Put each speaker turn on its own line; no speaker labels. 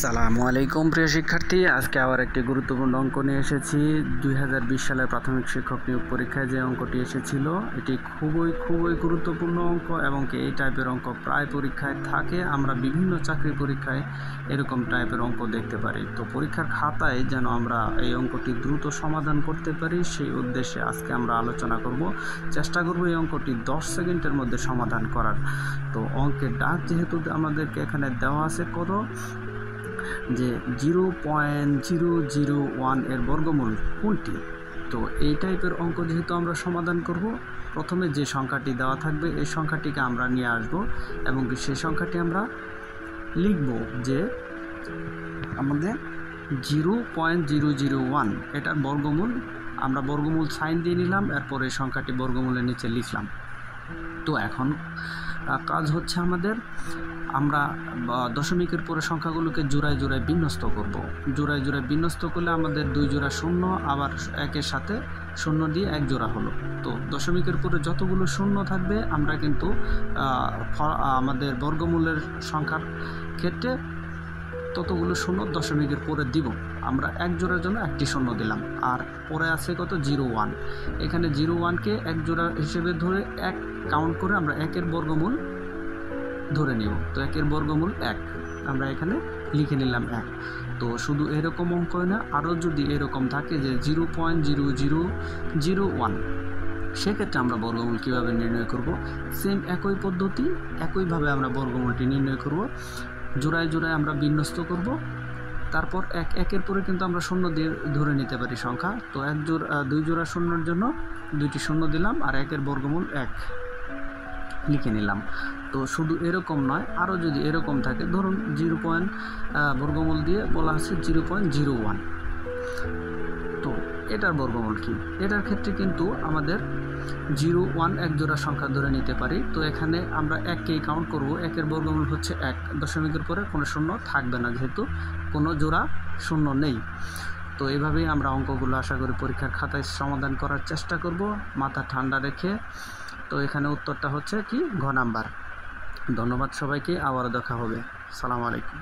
আসসালামু আলাইকুম প্রিয় শিক্ষার্থী, আজকে আবার একটি গুরুত্বপূর্ণ অঙ্ক নিয়ে এসেছি। 2020 সালের প্রাথমিক শিক্ষক নিয়োগ পরীক্ষায় যে অঙ্কটি এসেছিল এটি খুবই গুরুত্বপূর্ণ অঙ্ক এবং এই টাইপের অঙ্ক প্রায় পরীক্ষায় থাকে। আমরা বিভিন্ন চাকরি পরীক্ষায় এরকম টাইপের অঙ্ক দেখতে পারি। তো পরীক্ষার খাতায় যেন আমরা এই অঙ্কটি দ্রুত সমাধান করতে পারি সেই উদ্দেশ্যে আজকে আমরা আলোচনা করব। চেষ্টা করব এই অঙ্কটি 10 সেকেন্ডের মধ্যে সমাধান করার। তো অঙ্কের ডাক যেহেতু আমাদেরকে এখানে দেওয়া আছে কত, যে 0.001 এর বর্গমূল কোনটি। তো এই টাইপের অঙ্ক যেহেতু আমরা সমাধান করব, প্রথমে যে সংখ্যাটি দেওয়া থাকবে এই সংখ্যাটিকে আমরা নিয়ে আসব এবং সেই সংখ্যাটি আমরা লিখব যে আমাদের 0.001 এটার বর্গমূল। আমরা বর্গমূল সাইন দিয়ে নিলাম, এরপর এই সংখ্যাটি বর্গমূলের নিচে লিখলাম। তো এখন কাজ হচ্ছে আমাদের, আমরা দশমিকের পরে সংখ্যাগুলোকে জোড়ায় জোড়ায় বিন্যস্ত করব। জোড়ায় জোড়ায় বিন্যস্ত করলে আমাদের 2 জোড়া শূন্য, আবার একের সাথে শূন্য দিয়ে 1 জোড়া হলো। তো দশমিকের পরে যতগুলো শূন্য থাকবে আমরা কিন্তু আমাদের বর্গমূলের সংখ্যার ক্ষেত্রে ততগুলো শূন্য দশমিকের পরে দিব। আমরা 1 জোড়ার জন্য একটি শূন্য দিলাম, আর পরে আছে কত 0.1। এখানে 0.1কে 1 জোড়া হিসেবে ধরে 1 কাউন্ট করে আমরা 1-এর বর্গমূল ধরে নিব। তো 1-এর বর্গমূল 1 আমরা এখানে লিখে নিলাম 1। তো শুধু এরকম অঙ্ক না, আরও যদি এরকম থাকে যে 0.0001, সেক্ষেত্রে আমরা বর্গমূল কীভাবে নির্ণয় করব, সেম একই পদ্ধতি, একইভাবে আমরা বর্গমূলটি নির্ণয় করব। জোড়ায় জোড়ায় আমরা বিন্যস্ত করব, তারপর 1-1-এর পরে কিন্তু আমরা শূন্য দিয়ে ধরে নিতে পারি সংখ্যা। তো 2 জোড়া শূন্যর জন্য 2টি শূন্য দিলাম, আর 1-এর বর্গমূল 1 লিখে নিলাম। তো শুধু এরকম নয়, আরও যদি এরকম থাকে, ধরুন বর্গমূল দিয়ে বলা আছে 0.01, তো এটার বর্গমূল কি, এটার ক্ষেত্রে কিন্তু আমাদের 0.1 1 জোড়া সংখ্যা ধরে নিতে পারি। তো এখানে আমরা 1কেই কাউন্ট করব, 1-এর বর্গমূল হচ্ছে 1, দশমিকের পরে কোনো শূন্য থাকবে না যেহেতু কোনো জোড়া শূন্য নেই। তো এভাবেই আমরা অঙ্কগুলো আশা করি পরীক্ষার খাতায় সমাধান করার চেষ্টা করব মাথা ঠান্ডা রেখে। তো এখানে উত্তরটা হচ্ছে কি, ঘ নাম্বার। ধন্যবাদ সবাইকে, আবারও দেখা হবে। আসসালামু আলাইকুম।